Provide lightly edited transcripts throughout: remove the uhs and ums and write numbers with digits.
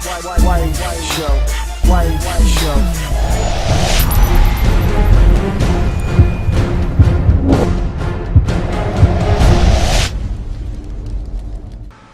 White show.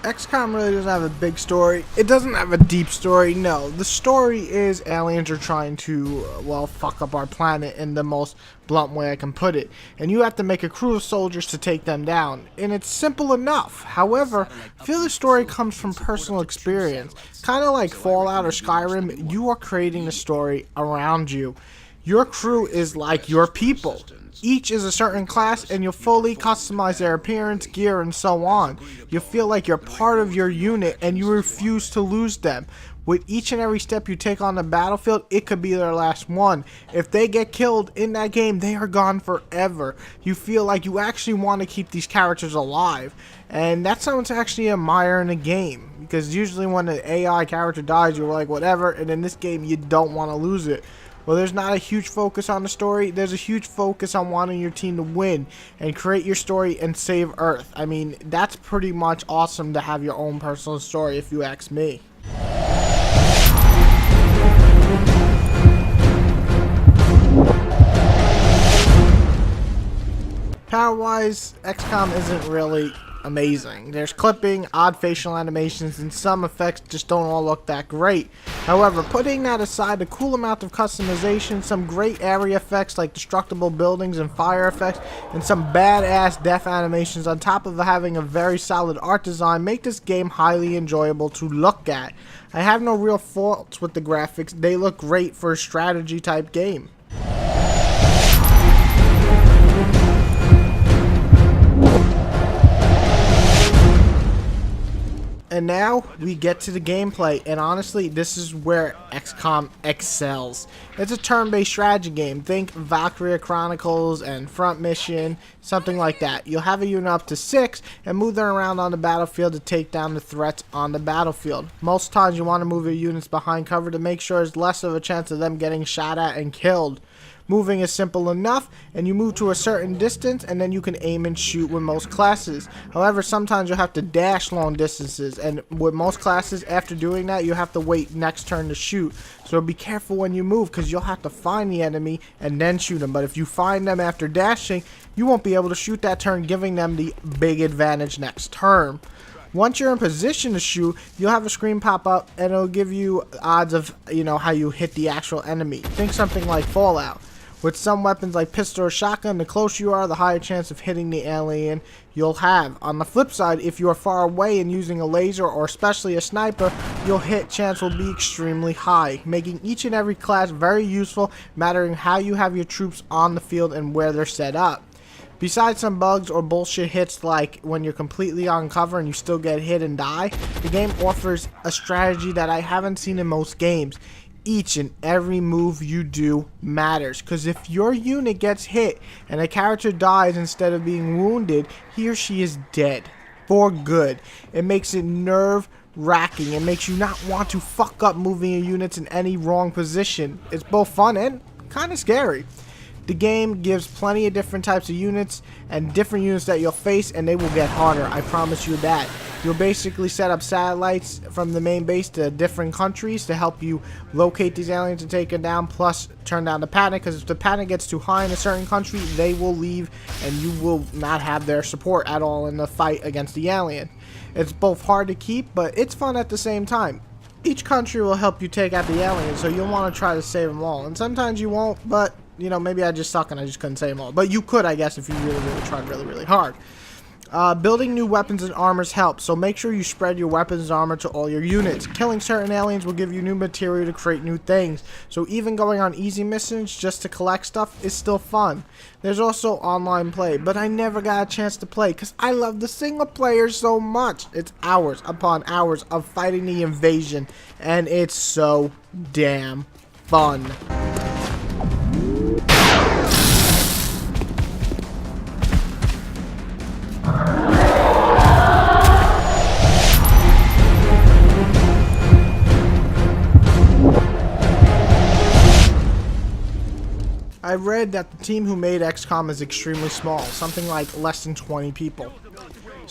XCom really doesn't have a big story. It doesn't have a deep story, no. The story is aliens are trying to, well, fuck up our planet in the most blunt way I can put it. And you have to make a crew of soldiers to take them down. And it's simple enough. However, I feel the story comes from personal experience. Kind of like Fallout or Skyrim, you are creating the story around you. Your crew is like your people. Each is a certain class and you'll fully customize their appearance, gear, and so on. You feel like you're part of your unit and you refuse to lose them. With each and every step you take on the battlefield, it could be their last one. If they get killed in that game, they are gone forever. You feel like you actually want to keep these characters alive. And that's something to actually admire in a game. Because usually when an AI character dies, you're like, whatever. And in this game, you don't want to lose it. Well, there's not a huge focus on the story. There's a huge focus on wanting your team to win and create your story and save Earth. I mean, that's pretty much awesome to have your own personal story, if you ask me. Power-wise, XCOM isn't really amazing. There's clipping, odd facial animations, and some effects just don't all look that great. However, putting that aside, a cool amount of customization, some great area effects like destructible buildings and fire effects, and some badass death animations on top of having a very solid art design make this game highly enjoyable to look at. I have no real faults with the graphics. They look great for a strategy type game. And now we get to the gameplay, and honestly, this is where XCOM excels. It's a turn-based strategy game. Think Valkyria Chronicles and Front Mission, something like that. You'll have a unit up to 6 and move them around on the battlefield to take down the threats on the battlefield. Most times you want to move your units behind cover to make sure there's less of a chance of them getting shot at and killed. Moving is simple enough, and you move to a certain distance and then you can aim and shoot with most classes. However, sometimes you'll have to dash long distances, and with most classes, after doing that, you have to wait next turn to shoot. So be careful when you move, because you'll have to find the enemy and then shoot them. But if you find them after dashing, you won't be able to shoot that turn, giving them the big advantage next turn. Once you're in position to shoot, you'll have a screen pop up and it'll give you odds of, how you hit the actual enemy. Think something like Fallout. With some weapons like pistol or shotgun, the closer you are, the higher chance of hitting the alien you'll have. On the flip side, if you are far away and using a laser or especially a sniper, your hit chance will be extremely high, making each and every class very useful, mattering how you have your troops on the field and where they're set up. Besides some bugs or bullshit hits like when you're completely on cover and you still get hit and die, the game offers a strategy that I haven't seen in most games. Each and every move you do matters, because if your unit gets hit and a character dies instead of being wounded, he or she is dead for good. It makes it nerve-wracking. It makes you not want to fuck up moving your units in any wrong position. It's both fun and kind of scary. The game gives plenty of different types of units and different units that you'll face, and they will get harder, I promise you that. You'll basically set up satellites from the main base to different countries to help you locate these aliens and take them down, plus turn down the panic, because if the panic gets too high in a certain country, they will leave and you will not have their support at all in the fight against the alien. It's both hard to keep, but it's fun at the same time. Each country will help you take out the alien, so you'll want to try to save them all, and sometimes you won't, but maybe I just suck and I just couldn't save them all. But you could, I guess, if you really tried really hard. Building new weapons and armors helps, so make sure you spread your weapons and armor to all your units. Killing certain aliens will give you new material to create new things, so even going on easy missions just to collect stuff is still fun. There's also online play, but I never got a chance to play because I love the single player so much. It's hours upon hours of fighting the invasion, and it's so damn fun. I read that the team who made XCOM is extremely small, something like less than 20 people.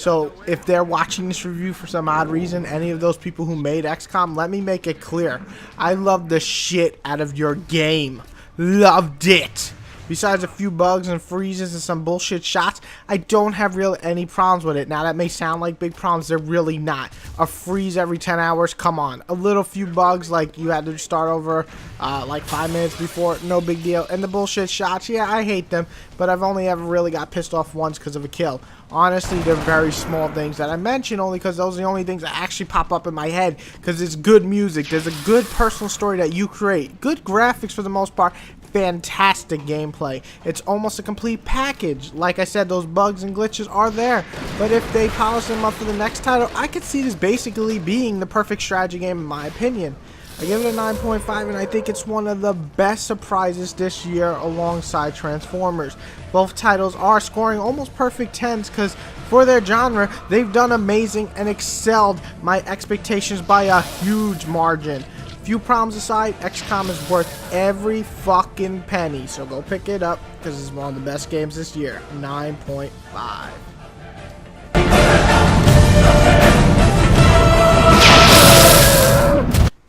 So if they're watching this review for some odd reason, any of those people who made XCOM, let me make it clear. I love the shit out of your game. Loved it. Besides a few bugs and freezes and some bullshit shots, I don't have really any problems with it. Now that may sound like big problems, they're really not. A freeze every 10 hours, come on. A little few bugs like you had to start over like 5 minutes before, no big deal. And the bullshit shots, yeah, I hate them, but I've only ever really got pissed off once because of a kill. Honestly, they're very small things that I mention only because those are the only things that actually pop up in my head, because it's good music, there's a good personal story that you create, good graphics for the most part, fantastic gameplay. It's almost a complete package. Like I said, those bugs and glitches are there, but if they polish them up for the next title, I could see this basically being the perfect strategy game in my opinion. I give it a 9.5, and I think it's one of the best surprises this year alongside Transformers. Both titles are scoring almost perfect 10s because for their genre, they've done amazing and excelled my expectations by a huge margin. Few problems aside, XCOM is worth every fucking penny, so go pick it up because it's one of the best games this year. 9.5.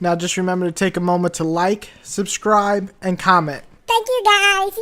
Now just remember to take a moment to like, subscribe, and comment. Thank you guys.